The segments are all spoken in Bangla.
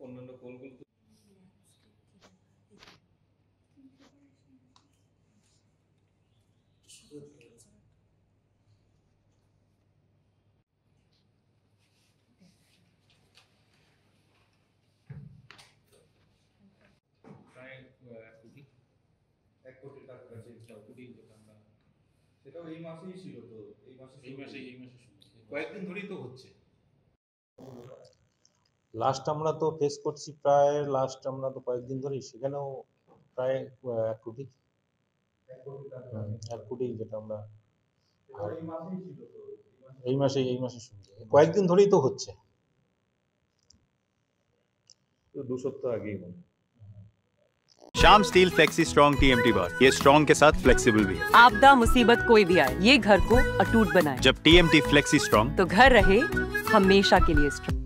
অন্যান্য কলগুলো প্রায় 1 কোটি টাকা কাছে কোটি আমরা সেটাও এই মাসেই ছিল। তো এই মাসে কয়েকদিন ধরেই তো হচ্ছে। লাস্ট আমরা তো ফেস করছি প্রায় আমরা তো কয়েকদিন ধরেই, সেখানেও প্রায় 1 কোটি 1 কোটি যেটা আমরা এই মাসে শুনছি, কয়েকদিন ধরেই তো হচ্ছে, 2 সপ্তাহ আগেই মনে। Shyam steel flexi strong TMT बार, ये स्ट्रॉन्ग के साथ फ्लेक्सिबल भी है। आपदा मुसीबत कोई भी आए, ये घर को अटूट बनाए। जब टीएमटी फ्लेक्सी स्ट्रॉन्ग तो घर रहे हमेशा के लिए स्ट्रॉन्ग।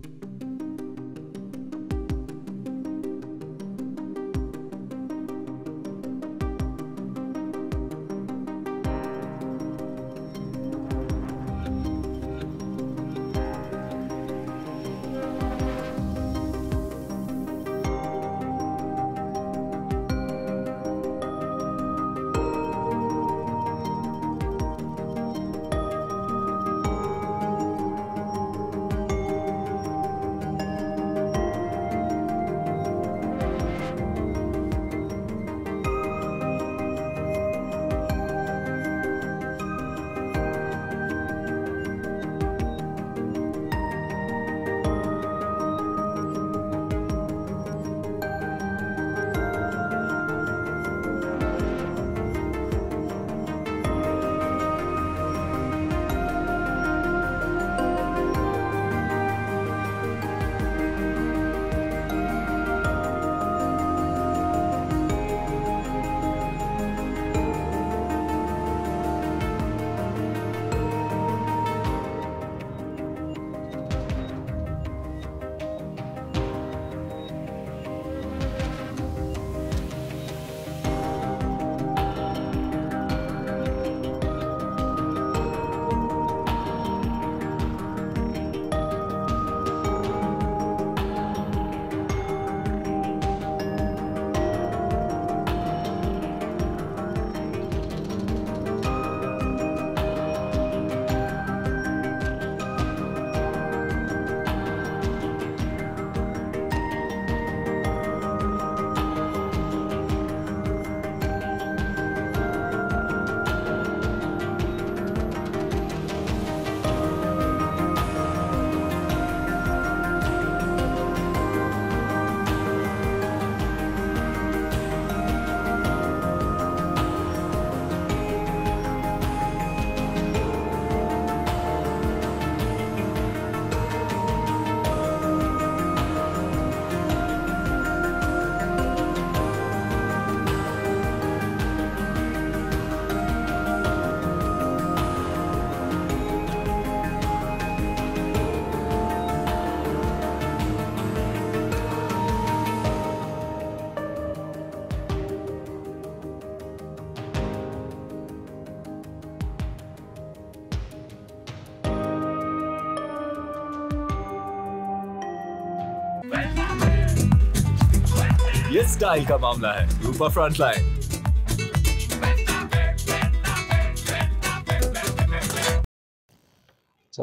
ये स्टाइल का मामला है। रूपा फ्रंटलाइन।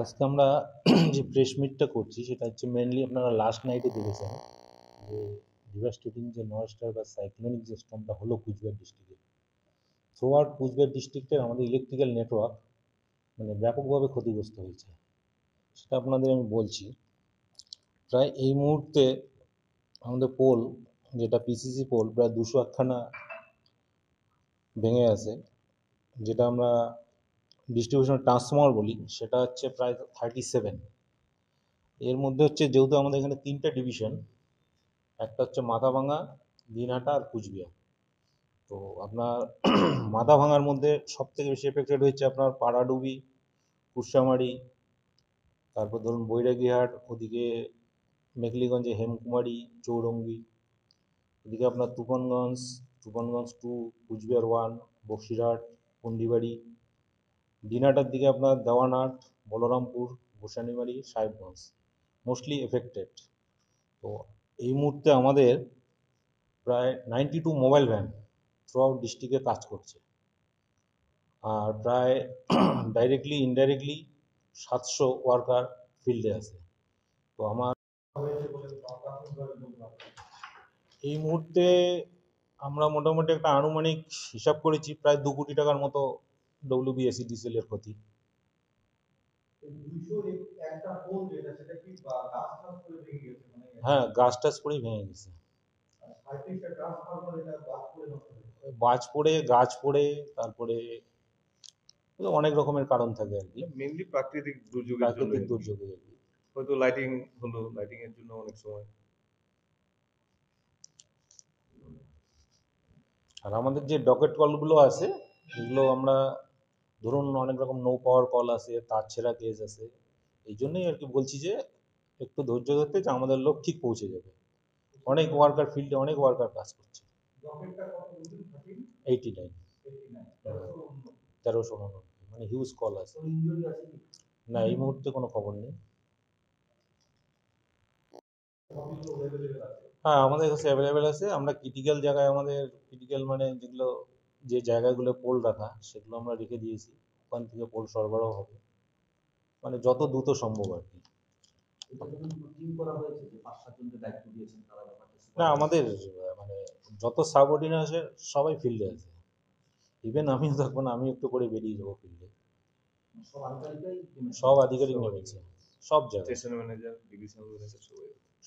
আজকে আমরা যে প্রেস মিটটা করছি সেটা হচ্ছে মেনলি আপনারা লাস্ট নাইটে দেখেছেন যে ডিভাস্টেটিং যে নয়েস্টার বা সাইক্লোনিক যে স্টর্মটা হলো কুচবিহার ডিস্ট্রিক্টে। থ্রু আউট কুচবিহার ডিস্ট্রিক্টের আমাদের ইলেকট্রিক্যাল নেটওয়ার্ক মানে ব্যাপকভাবে ক্ষতিগ্রস্ত হয়েছে, সেটা আপনাদের আমি বলছি। প্রায় এই মুহূর্তে আমাদের পোল, যেটা পিসিসি পোল, প্রায় 201খানা ভেঙে আছে, যেটা আমরা ডিস্ট্রিবিউশন ট্রান্সফর্মার বলি, সেটা হচ্ছে প্রায় 37। এর মধ্যে হচ্ছে যেহেতু আমাদের এখানে 3টে ডিভিশন, একটা হচ্ছে মাথাভাঙা, দিনহাটা আর কুচবিহার। তো আপনার মাথাভাঙার মধ্যে সবথেকে বেশি এফেক্টেড হচ্ছে আপনার পাড়াডুবি, কুরসামারি, তারপর ধরুন বৈরাগীহাট, ওদিকে মেখলিগঞ্জে হেমকুমারি, চৌরঙ্গি, এদিকে আপনার তুফানগঞ্জ, তুফানগঞ্জ 2, কুচবিহার 1, বসিরহাট, পুন্ডিবাড়ি, দিনহাটার দিকে আপনার দেওয়ানহাট, বলরামপুর, গোসানিবাড়ি, সাহেবগঞ্জ মোস্টলি এফেক্টেড। তো এই মুহূর্তে আমাদের প্রায় 92 মোবাইল ভ্যান থ্রু আউট ডিস্ট্রিক্টে কাজ করছে, আর প্রায় ডাইরেক্টলি ইনডাইরেক্টলি 700 ওয়ার্কার ফিল্ডে আছে। তো আমার এই মুহূর্তে আমরা মোটামুটি একটা আনুমানিক হিসাব করেছি, প্রায় 2 কোটি টাকার মতো WBSEDCL এর ক্ষতি। হ্যাঁ, গাছ টাছ পড়েই ভেঙে গেছে, বাজ পড়ে, গাছ পড়ে, তারপরে অনেক রকমের কারণ থাকে আর কি, মেইনলি প্রাকৃতিক দুর্যোগের জন্য, প্রাকৃতিক দুর্যোগে আর কি। হয়তো লাইটিং হলো, লাইটিং এর জন্য অনেক সময়। আর আমাদের যে ডকেট কলগুলো আছে, এগুলো আমরা ধরুন অনেক রকম নো পাওয়ার কল আছে, তার ছেঁড়া কেস আছে, এই জন্যই আর কি বলছি যে একটু ধৈর্য ধরতে, যে আমাদের লোক ঠিক পৌঁছে যাবে। অনেক ওয়ার্কার ফিল্ডে, অনেক ওয়ার্কার কাজ করছে। 89, 1399, মানে হিউজ কল আছে। না, এই মুহূর্তে কোনো খবর নেই। হ্যাঁ, আমাদের কাছে অ্যাভেলেবেল আছে। আমরা ক্রিটিক্যাল জায়গায়, আমাদের ক্রিটিক্যাল মানে যেগুলো, যে জায়গাগুলো পোল রাখা, সেগুলো আমরা রেখে দিয়েছি, ওখান থেকে পোল সরবরাহ হবে, মানে যত দ্রুত সম্ভব আর কি। না, আমাদের মানে যত সাবঅর্ডিনেট আছে সবাই ফিল্ডে আছে, ইভেন আমিও থাকবো না, আমি একটু করে বেরিয়ে যাবো ফিল্ডে। সব আধিকারিক নেমেছে, সব জায়গায় স্টেশন ম্যানেজার, ডিভিশনাল ম্যানেজার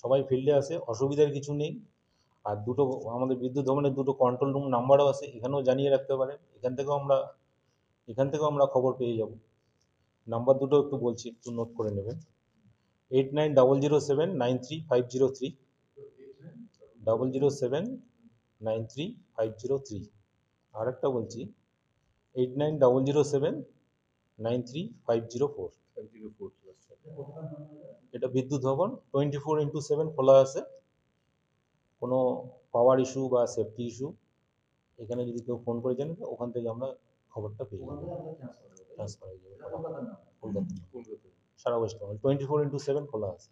সবাই ফিল্ডে আছে, অসুবিধার কিছু নেই। আর দুটো আমাদের বিদ্যুৎ ভবনের দুটো কন্ট্রোল রুম নাম্বারও আছে, এখানেও জানিয়ে রাখতে পারেন, এখান থেকেও আমরা খবর পেয়ে যাব। নাম্বার দুটো একটু বলছি, একটু নোট করে নেবেন। 8900793503, 0079353। আর একটা বলছি, 8900793504। এটা বিদ্যুৎ ভবন, 24x7 খোলা আছে। কোনো পাওয়ার ইস্যু বা সেফটি ইস্যু, এখানে যদি কেউ ফোন করে জানেন, ওখান থেকে আমরা খবরটা পেয়ে যাবো, ট্রান্সফার হয়ে যাবে কলকাতা, সারা ওয়েস্ট বেঙ্গল 24x7 খোলা আছে।